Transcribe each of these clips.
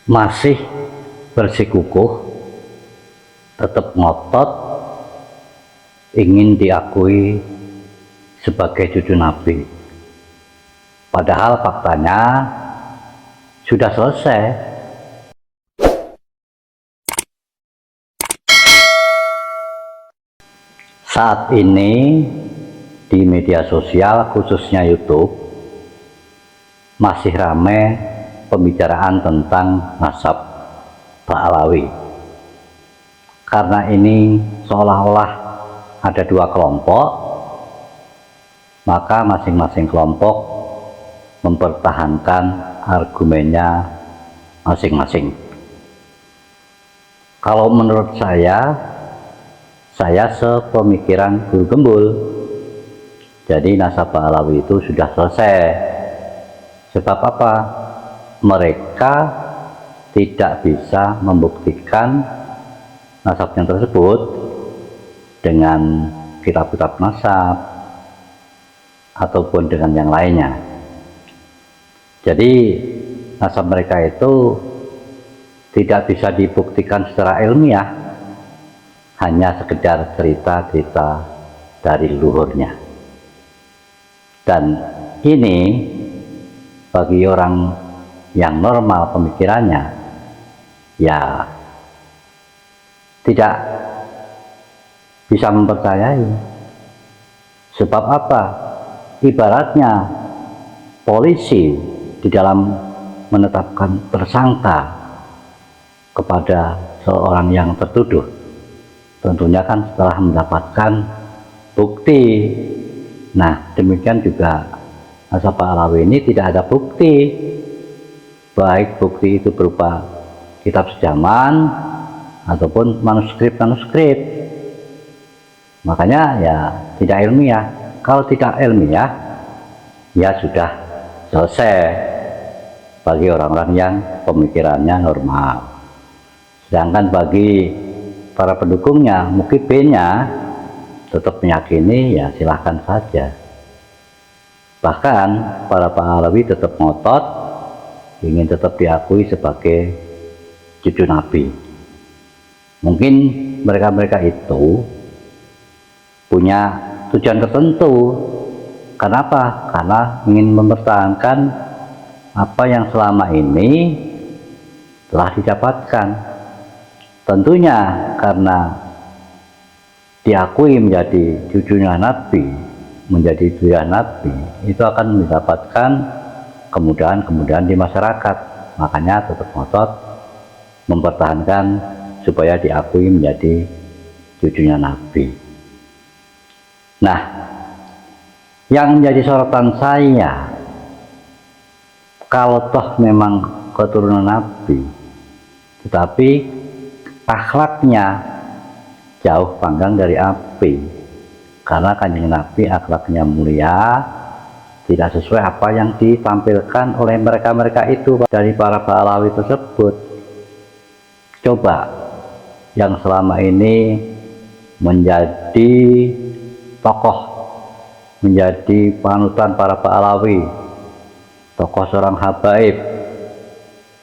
masih bersikukuh, tetap ngotot ingin diakui sebagai cucu Nabi. Padahal faktanya sudah selesai. Saat ini di media sosial, khususnya YouTube, masih ramai pembicaraan tentang nasab Ba'alawi. Karena ini seolah-olah ada dua kelompok, maka masing-masing kelompok mempertahankan argumennya masing-masing. Kalau menurut saya sepemikiran Guru Gembul. Jadi nasab Ba'alawi itu sudah selesai. Sebab apa? Mereka tidak bisa membuktikan nasabnya tersebut dengan kitab-kitab nasab ataupun dengan yang lainnya. Jadi nasab mereka itu tidak bisa dibuktikan secara ilmiah, hanya sekedar cerita-cerita dari leluhurnya. Dan ini bagi orang yang normal pemikirannya, ya tidak bisa mempercayai. Sebab apa? Ibaratnya polisi di dalam menetapkan tersangka kepada seorang yang tertuduh, tentunya kan setelah mendapatkan bukti. Nah, demikian juga nasab Ba'alawi ini tidak ada bukti, baik bukti itu berupa kitab sejaman ataupun manuskrip. Makanya ya tidak ilmiah. Kalau tidak ilmiah, ya sudah selesai bagi orang-orang yang pemikirannya normal. Sedangkan bagi para pendukungnya, mukibinnya, tetap meyakini, ya silahkan saja. Bahkan para Ba'alawi tetap ngotot ingin tetap diakui sebagai cucu Nabi. Mungkin mereka itu punya tujuan tertentu. Kenapa? Karena ingin mempertahankan apa yang selama ini telah didapatkan. Tentunya karena diakui menjadi cucunya Nabi, menjadi cucunya Nabi, itu akan mendapatkan kemudahan-kemudahan di masyarakat. Makanya tetap ngotot mempertahankan supaya diakui menjadi cucunya Nabi. Nah, yang menjadi sorotan saya, kalau toh memang keturunan Nabi, tetapi akhlaknya jauh panggang dari api, karena Kanjeng Nabi akhlaknya mulia, tidak sesuai apa yang ditampilkan oleh mereka itu dari para Ba'alawi tersebut. Coba yang selama ini menjadi tokoh, menjadi panutan para Ba'alawi, tokoh seorang habaib,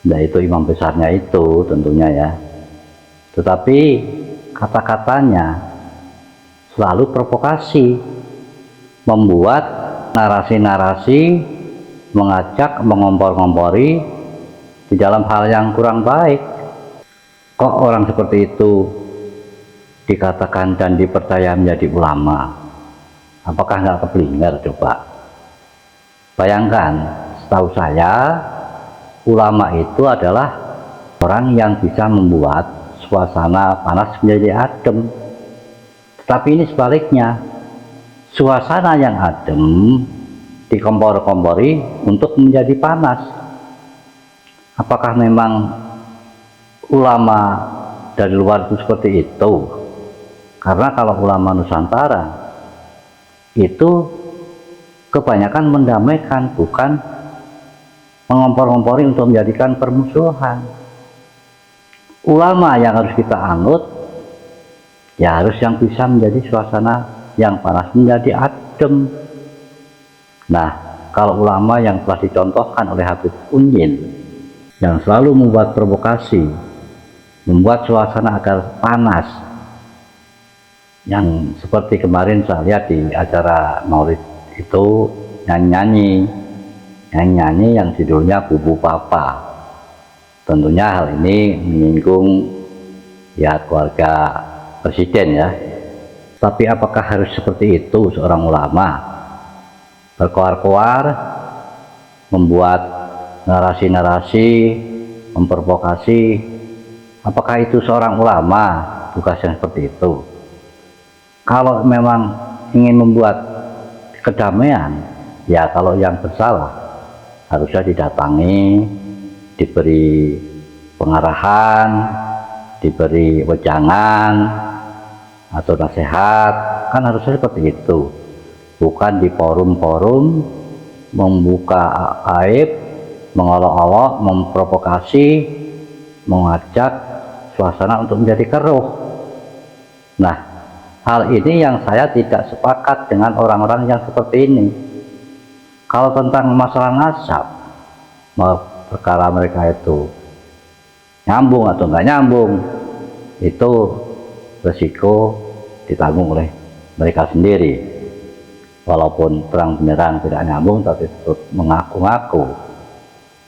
nah itu imam besarnya itu tentunya ya, tetapi kata-katanya selalu provokasi, membuat narasi-narasi, mengajak, mengompor-ngompori di dalam hal yang kurang baik. Kok orang seperti itu dikatakan dan dipercaya menjadi ulama? Apakah nggak keblinger coba? Bayangkan, setahu saya ulama itu adalah orang yang bisa membuat suasana panas menjadi adem. Tetapi ini sebaliknya, suasana yang adem dikompor-kompori untuk menjadi panas. Apakah memang ulama dari luar itu seperti itu? Karena kalau ulama Nusantara itu kebanyakan mendamaikan, bukan mengompor-ngompori untuk menjadikan permusuhan. Ulama yang harus kita anut, ya harus yang bisa menjadi suasana yang panas menjadi adem. Nah, kalau ulama yang telah dicontohkan oleh Habib Unyil, yang selalu membuat provokasi, membuat suasana agar panas, yang seperti kemarin saya lihat di acara Maulid itu nyanyi-nyanyi yang judulnya Bubu Papa. Tentunya hal ini menyinggung ya keluarga presiden ya. Tapi apakah harus seperti itu seorang ulama berkoar-koar, membuat narasi-narasi, memprovokasi? Apakah itu seorang ulama tugasnya seperti itu? Kalau memang ingin membuat kedamaian, ya kalau yang bersalah harusnya didatangi, diberi pengarahan, diberi wejangan atau nasihat, kan harusnya seperti itu. Bukan di forum-forum membuka aib, mengolok-olok, memprovokasi, mengajak suasana untuk menjadi keruh. Nah, hal ini yang saya tidak sepakat dengan orang-orang yang seperti ini. Kalau tentang masalah nasab, perkara mereka itu nyambung atau enggak nyambung, itu resiko ditanggung oleh mereka sendiri. Walaupun terang benerang tidak nyambung, tapi tetap mengaku-ngaku,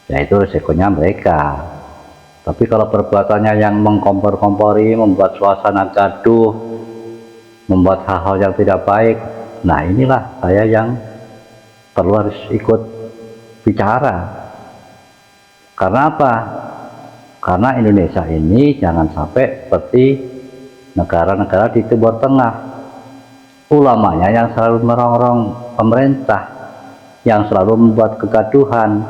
ya itu resikonya mereka. Tapi kalau perbuatannya yang mengkompor-kompori, membuat suasana gaduh, membuat hal-hal yang tidak baik, nah inilah saya yang perlu harus ikut bicara. Karena apa? Karena Indonesia ini jangan sampai seperti negara-negara di Timur Tengah, ulamanya yang selalu merongrong pemerintah, yang selalu membuat kegaduhan,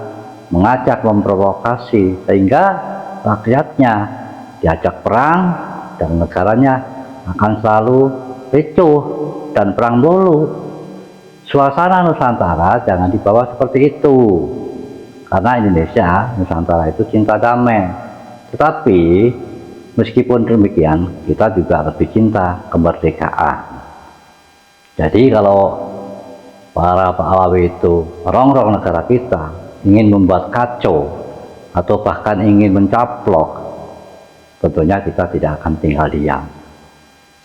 mengajak, memprovokasi, sehingga rakyatnya diajak perang dan negaranya akan selalu ricuh dan perang dulu. Suasana Nusantara jangan dibawa seperti itu, karena Indonesia, Nusantara itu cinta damai. Tetapi meskipun demikian, kita juga lebih cinta kemerdekaan. Jadi kalau para Pahlawi itu merongrong negara kita, ingin membuat kacau atau bahkan ingin mencaplok, tentunya kita tidak akan tinggal diam.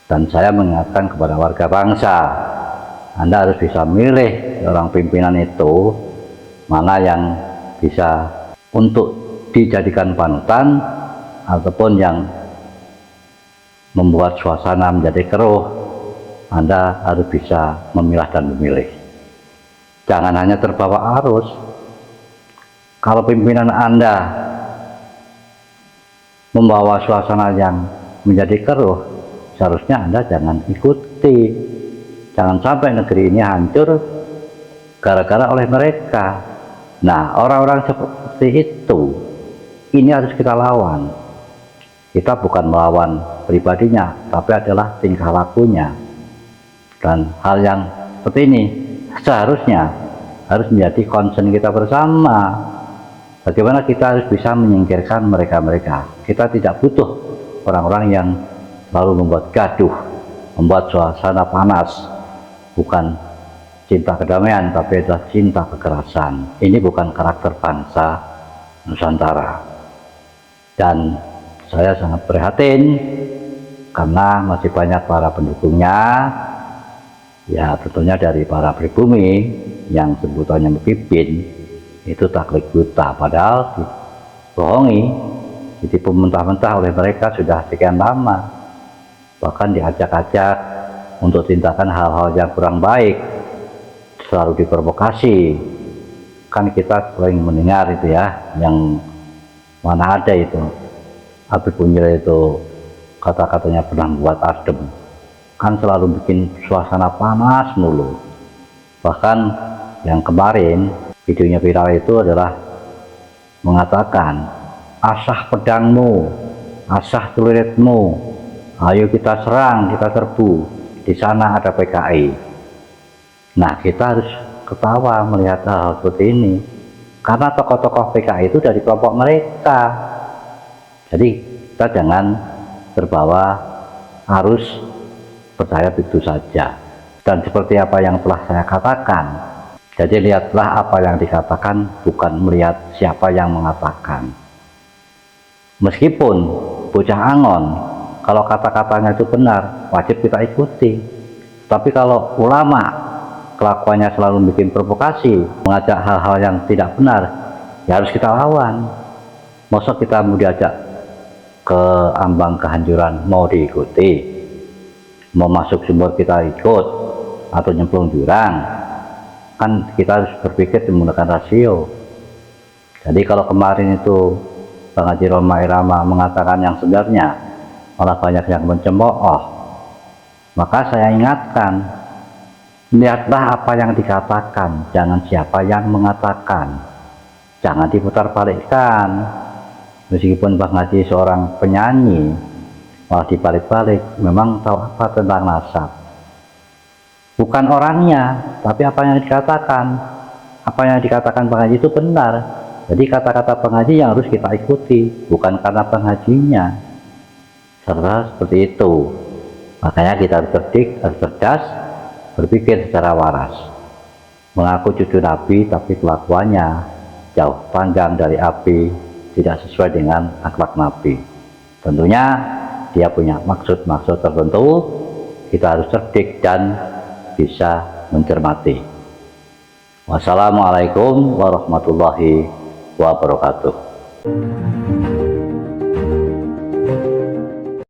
Dan saya mengingatkan kepada warga bangsa, Anda harus bisa milih orang pimpinan itu, mana yang bisa untuk dijadikan panutan ataupun yang membuat suasana menjadi keruh. Anda harus bisa memilah dan memilih. Jangan hanya terbawa arus. Kalau pimpinan Anda membawa suasana yang menjadi keruh, seharusnya Anda jangan ikuti. Jangan sampai negeri ini hancur gara-gara oleh mereka. Nah, orang-orang seperti itu, ini harus kita lawan. Kita bukan melawan pribadinya, tapi adalah tingkah lakunya. Dan hal yang seperti ini seharusnya harus menjadi concern kita bersama. Bagaimana kita harus bisa menyingkirkan mereka-mereka. Kita tidak butuh orang-orang yang selalu membuat gaduh, membuat suasana panas. Bukan cinta kedamaian, tapi adalah cinta kekerasan. Ini bukan karakter bangsa Nusantara. Dan saya sangat prihatin karena masih banyak para pendukungnya, ya tentunya dari para pribumi yang sebutannya memimpin, itu taklid buta, padahal dibohongi, ditipu mentah-mentah oleh mereka sudah sekian lama. Bahkan diajak-ajak untuk tindakan hal-hal yang kurang baik, selalu diprovokasi. Kan kita sering mendengar itu ya, yang mana ada itu Habib Unil itu kata-katanya pernah membuat adem, kan selalu bikin suasana panas mulu. Bahkan yang kemarin videonya viral itu adalah mengatakan, asah pedangmu, asah celuritmu, ayo kita serang, kita serbu, di sana ada PKI. Nah, kita harus ketawa melihat hal seperti ini, karena tokoh-tokoh PKI itu dari kelompok mereka. Jadi kita jangan terbawa arus percaya begitu saja. Dan seperti apa yang telah saya katakan, jadi lihatlah apa yang dikatakan, bukan melihat siapa yang mengatakan. Meskipun bocah angon, kalau kata-katanya itu benar, wajib kita ikuti. Tapi kalau ulama kelakuannya selalu bikin provokasi, mengajak hal-hal yang tidak benar, ya harus kita lawan. Masa kita mau diajak ke ambang kehancuran mau diikuti, mau masuk sumur kita ikut, atau nyemplung jurang, kan kita harus berpikir menggunakan rasio. Jadi kalau kemarin itu Bang Haji Rhoma Irama mengatakan yang sebenarnya, malah banyak yang mencemooh, maka saya ingatkan, lihatlah apa yang dikatakan, jangan siapa yang mengatakan. Jangan diputar balikkan. Meskipun Bang Haji seorang penyanyi, malah dibalik-balik, memang tahu apa tentang nasab. Bukan orangnya, tapi apa yang dikatakan. Apa yang dikatakan Bang Haji itu benar. Jadi kata-kata Bang Haji yang harus kita ikuti, bukan karena Bang Hajinya. Serta seperti itu. Makanya kita harus cerdik, harus cerdas, berpikir secara waras. Mengaku cucu Nabi, tapi kelakuannya jauh panggang dari api, tidak sesuai dengan akhlak Nabi. Tentunya dia punya maksud-maksud tertentu, kita harus cerdik dan bisa mencermati. Wassalamualaikum warahmatullahi wabarakatuh.